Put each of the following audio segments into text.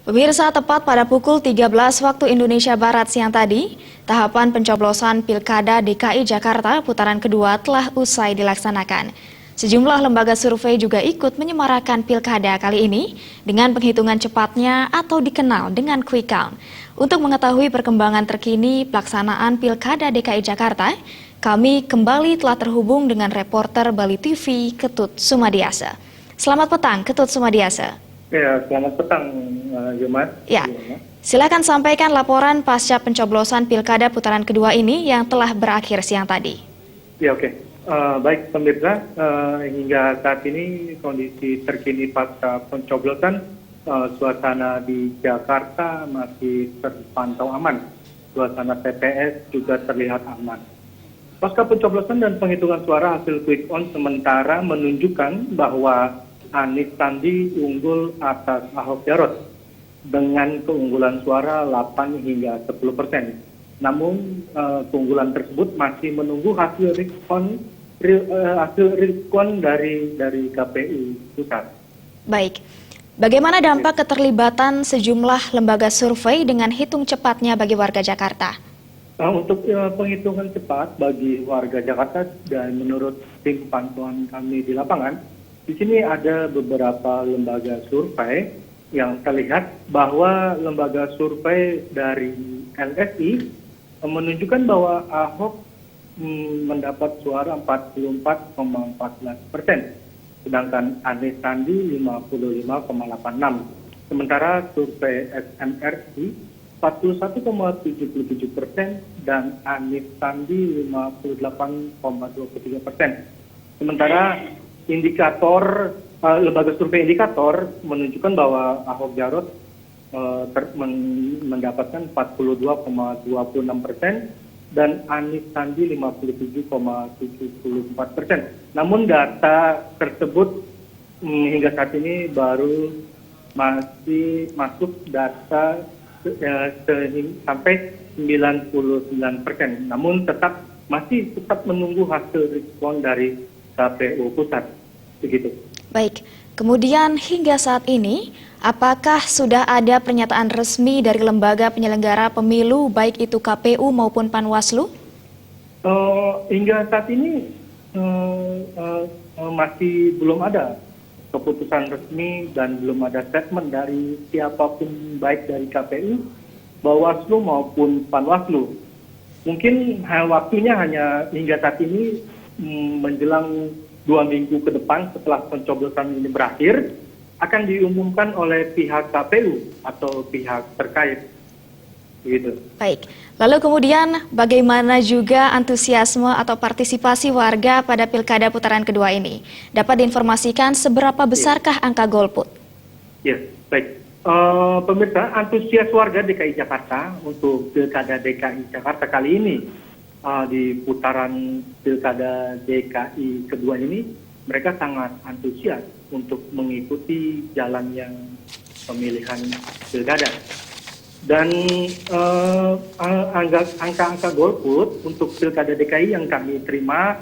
Pemirsa, tepat pada pukul 13 waktu Indonesia Barat siang tadi, tahapan pencoblosan Pilkada DKI Jakarta putaran kedua telah usai dilaksanakan. Sejumlah lembaga survei juga ikut menyemarakan Pilkada kali ini dengan penghitungan cepatnya atau dikenal dengan quick count. Untuk mengetahui perkembangan terkini pelaksanaan Pilkada DKI Jakarta, kami kembali telah terhubung dengan reporter Bali TV Ketut Sumadiasa. Selamat petang, Ketut Sumadiasa. Ya, selamat petang, Yumat. Ya, silakan sampaikan laporan pasca pencoblosan Pilkada putaran kedua ini yang telah berakhir siang tadi. Ya, oke. Baik, pemirsa, hingga saat ini kondisi terkini pasca pencoblosan, suasana di Jakarta masih terpantau aman. Suasana TPS juga terlihat aman. Pasca pencoblosan dan penghitungan suara hasil quick count sementara menunjukkan bahwa Anies Sandi unggul atas Ahok Jarot dengan keunggulan suara 8 hingga 10%. Namun keunggulan tersebut masih menunggu hasil recount dari KPU pusat. Baik, bagaimana dampak keterlibatan sejumlah lembaga survei dengan hitung cepatnya bagi warga Jakarta? Untuk penghitungan cepat bagi warga Jakarta dan menurut tim pantauan kami di lapangan, di sini ada beberapa lembaga survei yang terlihat bahwa lembaga survei dari LSI menunjukkan bahwa Ahok mendapat suara 44,14%, sedangkan Anies Sandi 55,86%. Sementara survei SMRC 41,77% dan Anies Sandi 58,23%. Sementara indikator lembaga survei indikator menunjukkan bahwa Ahok Jarot mendapatkan 42,26% dan Anies Sandi 57,74%. Namun data tersebut hingga saat ini baru masih masuk data sampai 99%. Namun masih tetap menunggu hasil respon dari KPU pusat. Begitu. Baik, kemudian hingga saat ini, apakah sudah ada pernyataan resmi dari lembaga penyelenggara pemilu, baik itu KPU maupun Panwaslu? Hingga saat ini masih belum ada keputusan resmi dan belum ada statement dari siapapun, baik dari KPU, Bawaslu maupun Panwaslu. Mungkin waktunya hanya hingga saat ini menjelang 2 minggu ke depan setelah pencoblosan ini berakhir, akan diumumkan oleh pihak KPU atau pihak terkait. Begitu. Baik, lalu kemudian bagaimana juga antusiasme atau partisipasi warga pada Pilkada putaran kedua ini? Dapat diinformasikan seberapa besarkah angka golput? Ya, baik. Pemirsa, antusias warga DKI Jakarta untuk Pilkada DKI Jakarta kali ini, di putaran Pilkada DKI kedua ini, mereka sangat antusias untuk mengikuti jalannya pemilihan Pilkada. Dan angka-angka golput untuk Pilkada DKI yang kami terima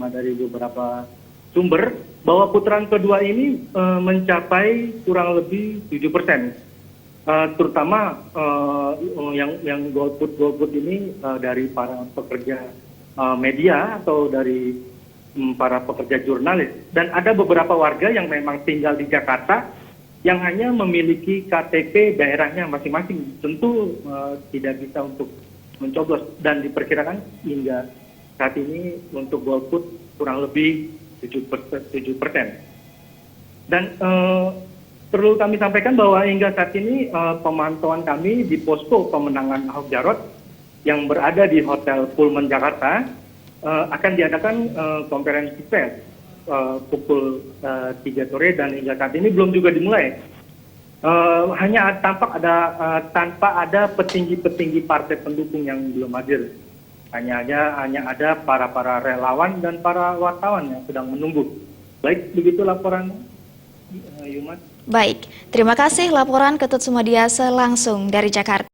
dari beberapa sumber, bahwa putaran kedua ini mencapai kurang lebih 7%. Terutama yang golput ini dari para pekerja media atau dari para pekerja jurnalis, dan ada beberapa warga yang memang tinggal di Jakarta yang hanya memiliki KTP daerahnya masing-masing, tentu tidak bisa untuk mencoblos, dan diperkirakan hingga saat ini untuk golput kurang lebih 7%. Dan perlu kami sampaikan bahwa hingga saat ini pemantauan kami di posko pemenangan Ahok Jarot yang berada di Hotel Pullman Jakarta akan diadakan konferensi pers pukul 3 sore, dan hingga saat ini belum juga dimulai. Hanya tanpa ada petinggi-petinggi partai pendukung yang belum hadir. Hanya ada para relawan dan para wartawan yang sedang menunggu. Baik, begitu laporan Yumat. Baik, terima kasih laporan Ketut Sumadiasa langsung dari Jakarta.